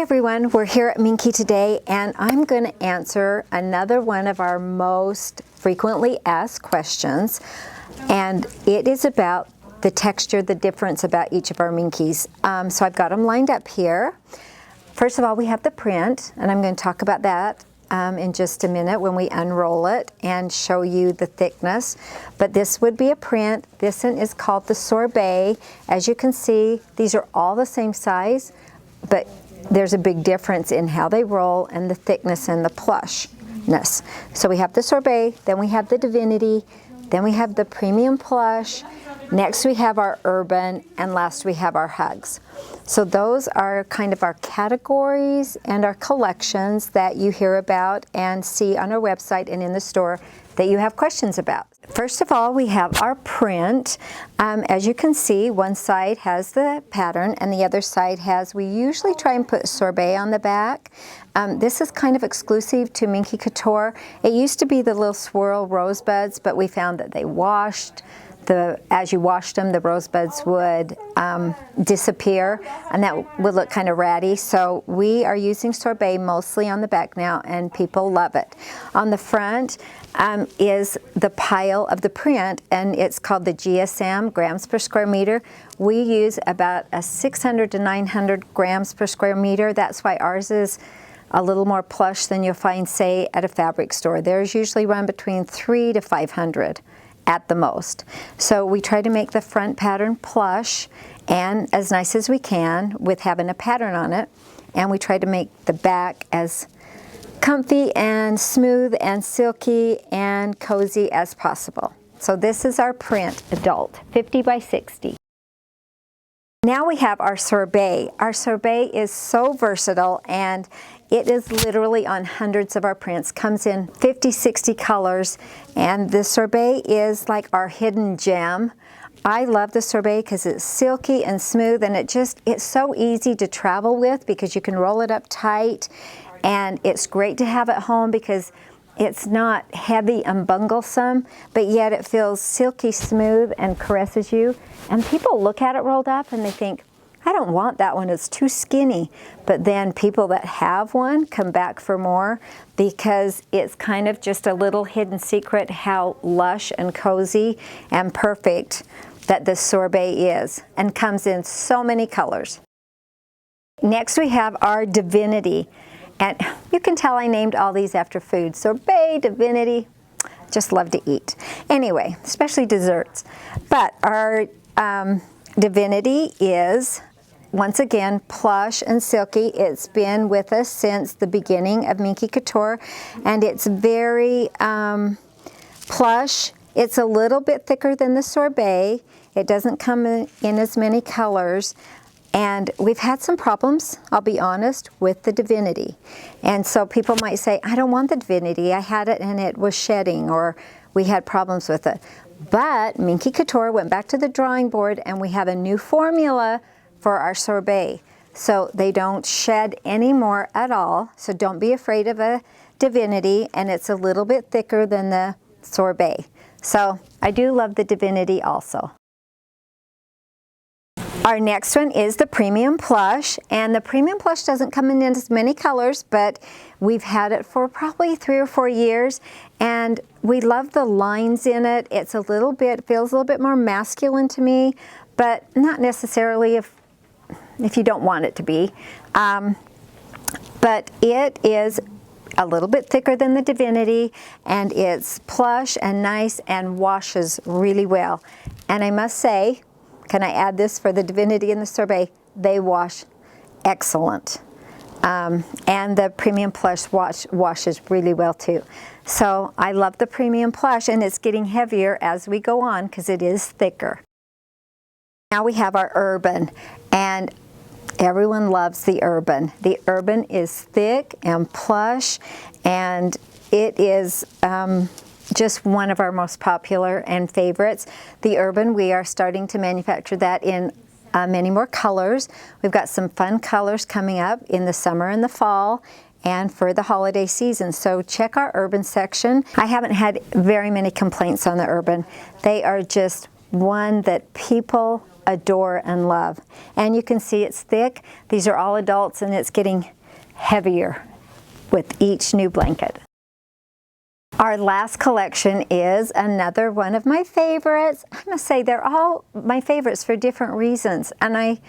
everyone, we're here at Minky today and I'm going to answer another one of our most frequently asked questions, and it is about the texture, the difference about each of our Minkies. So I've got them lined up here. First of all, we have the print, and I'm going to talk about that in just a minute when we unroll it and show you the thickness. But this would be a print. This one is called the sorbet. As you can see, these are all the same size, but there's a big difference in how they roll and the thickness and the plushness. So we have the sorbet, then we have the Divinity, then we have the premium plush, next we have our urban, and last we have our hugs. So those are kind of our categories and our collections that you hear about and see on our website and in the store that you have questions about. First of all, we have our print. As you can see, one side has the pattern and the other side has, we usually try and put sorbet on the back. This is kind of exclusive to Minky Couture. It used to be the little swirl rosebuds, but we found that they washed. As you washed them, the rosebuds would disappear, and that would look kind of ratty. So we are using sorbet mostly on the back now, and people love it. On the front is the pile of the print, and it's called the GSM, grams per square meter. We use about 600 to 900 grams per square meter. That's why ours is a little more plush than you'll find, say, at a fabric store. Theirs usually run between 300 to 500. At the most. So we try to make the front pattern plush and as nice as we can with having a pattern on it, and we try to make the back as comfy and smooth and silky and cozy as possible. So this is our print adult, 50 by 60. Now we have our sorbet. Our sorbet is so versatile, and it is literally on hundreds of our prints, comes in 50, 60 colors, and the sorbet is like our hidden gem. I love the sorbet because it's silky and smooth, and it's so easy to travel with because you can roll it up tight, and it's great to have at home because it's not heavy and bunglesome, but yet it feels silky smooth and caresses you. And people look at it rolled up and they think, I don't want that one, it's too skinny. But then people that have one come back for more because it's kind of just a little hidden secret how lush and cozy and perfect that the sorbet is, and comes in so many colors. Next we have our Divinity. And you can tell I named all these after food. Sorbet, Divinity, just love to eat. Anyway, especially desserts. But our Divinity is, once again, plush and silky. It's been with us since the beginning of Minky Couture, and it's very plush. It's a little bit thicker than the sorbet. It doesn't come in as many colors. And we've had some problems, I'll be honest, with the Divinity. And so people might say, I don't want the Divinity. I had it and it was shedding, or we had problems with it. But Minky Couture went back to the drawing board, and we have a new formula for our sorbet. So they don't shed anymore at all. So don't be afraid of a Divinity, and it's a little bit thicker than the sorbet. So I do love the Divinity also. Our next one is the premium plush, and the premium plush doesn't come in as many colors, but we've had it for probably 3 or 4 years, and we love the lines in it. It's feels a little bit more masculine to me, but not necessarily if you don't want it to be. But it is a little bit thicker than the Divinity, and it's plush and nice and washes really well. And I must say, can I add this for the Divinity and the sorbet? They wash excellent. And the premium plush washes really well too. So I love the premium plush, and it's getting heavier as we go on because it is thicker. Now we have our urban, and everyone loves the urban. The urban is thick and plush, and it is just one of our most popular and favorites. The urban, we are starting to manufacture that in many more colors. We've got some fun colors coming up in the summer and the fall and for the holiday season. So check our urban section. I haven't had very many complaints on the urban. They are just one that people adore and love. And you can see it's thick. These are all adults, and it's getting heavier with each new blanket. Our last collection is another one of my favorites. I must say they're all my favorites for different reasons, and I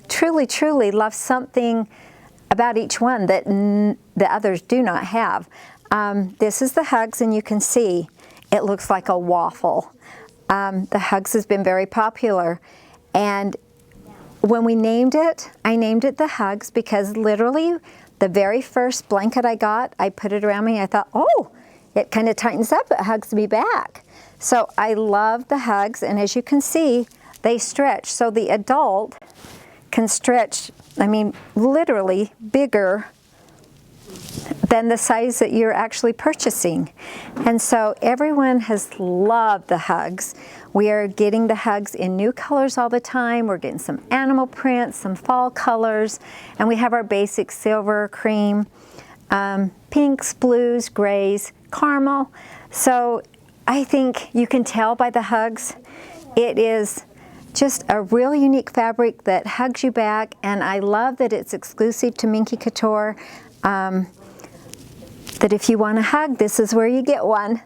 truly, truly love something about each one that the others do not have. This is the Hugs, and you can see it looks like a waffle. The Hugs has been very popular, and when we named it, I named it the Hugs because literally the very first blanket I got, I put it around me, I thought, oh, it kind of tightens up, it hugs me back. So I love the Hugs, and as you can see, they stretch. So the adult can stretch, I mean, literally bigger than the size that you're actually purchasing. And so everyone has loved the Hugs. We are getting the Hugs in new colors all the time. We're getting some animal prints, some fall colors, and we have our basic silver, cream, pinks, blues, grays, caramel. So I think you can tell by the Hugs, it is just a real unique fabric that hugs you back, and I love that it's exclusive to Minky Couture. That if you want a hug, this is where you get one.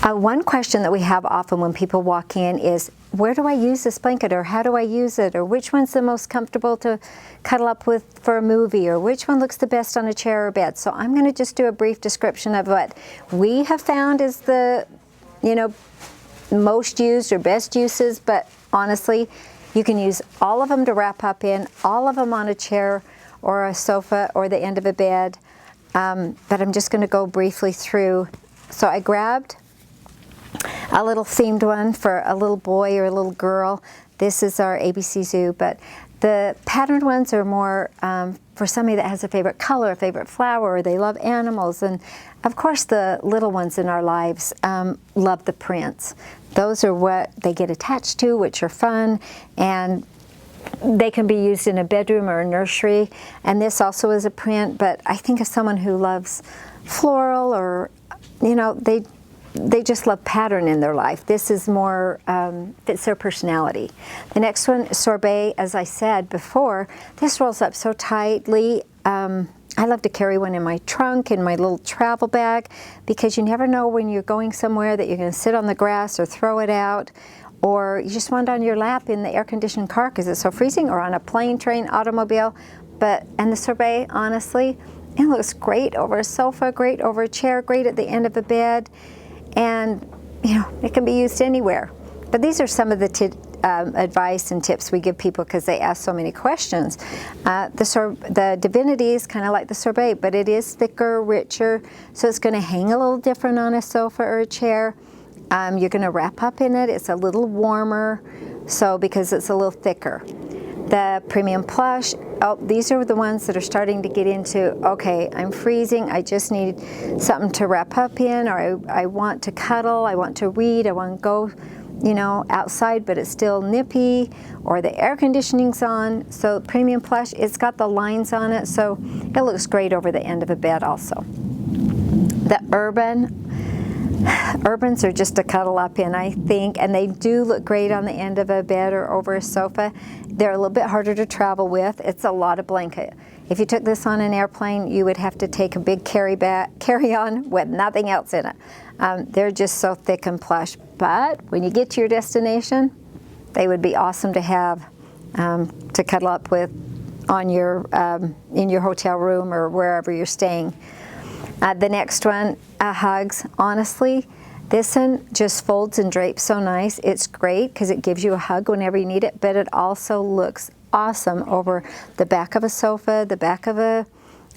One question that we have often when people walk in is, where do I use this blanket, or how do I use it, or which one's the most comfortable to cuddle up with for a movie, or which one looks the best on a chair or bed. So I'm going to just do a brief description of what we have found is the, most used or best uses, but honestly, you can use all of them to wrap up in, all of them on a chair or a sofa or the end of a bed. But I'm just going to go briefly through. So I grabbed a little themed one for a little boy or a little girl. This is our ABC Zoo, but the patterned ones are more for somebody that has a favorite color, a favorite flower, or they love animals. And of course the little ones in our lives love the prints. Those are what they get attached to, which are fun, and they can be used in a bedroom or a nursery. And this also is a print, but I think of someone who loves floral, or they just love pattern in their life. This is more, fits their personality. The next one is Sorbet. As I said before, this rolls up so tightly. I love to carry one in my trunk, in my little travel bag, because you never know when you're going somewhere that you're going to sit on the grass or throw it out, or you just want it on your lap in the air-conditioned car because it's so freezing, or on a plane, train, automobile. And the Sorbet, honestly, it looks great over a sofa, great over a chair, great at the end of a bed. And it can be used anywhere. But these are some of the advice and tips we give people because they ask so many questions. The Divinity is kind of like the Sorbet, but it is thicker, richer, so it's going to hang a little different on a sofa or a chair. You're going to wrap up in it. It's a little warmer, because it's a little thicker. The Premium Plush, these are the ones that are starting to get into, okay, I'm freezing, I just need something to wrap up in, or I want to cuddle, I want to read, I want to go, outside, but it's still nippy, or the air conditioning's on. So Premium Plush, it's got the lines on it, so it looks great over the end of a bed also. The Urbans are just to cuddle up in, I think, and they do look great on the end of a bed or over a sofa. They're a little bit harder to travel with. It's a lot of blanket. If you took this on an airplane, you would have to take a big carry-on with nothing else in it. They're just so thick and plush. But when you get to your destination, they would be awesome to have to cuddle up with on your in your hotel room or wherever you're staying. The next one, Hugs. Honestly, this one just folds and drapes so nice. It's great because it gives you a hug whenever you need it, but it also looks awesome over the back of a sofa, the back of a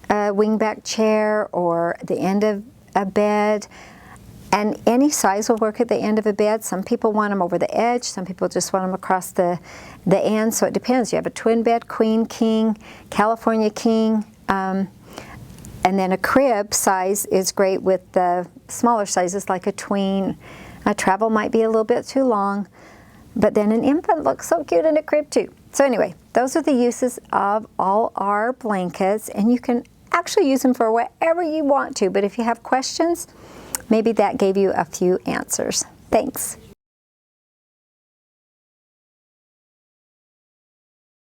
wingback chair, or the end of a bed. And any size will work at the end of a bed. Some people want them over the edge. Some people just want them across the end. So it depends. You have a twin bed, queen, king, California king. And then a crib size is great with the smaller sizes like a tween. A travel might be a little bit too long, but then an infant looks so cute in a crib too. So anyway, those are the uses of all our blankets, and you can actually use them for whatever you want to, but if you have questions, maybe that gave you a few answers. Thanks.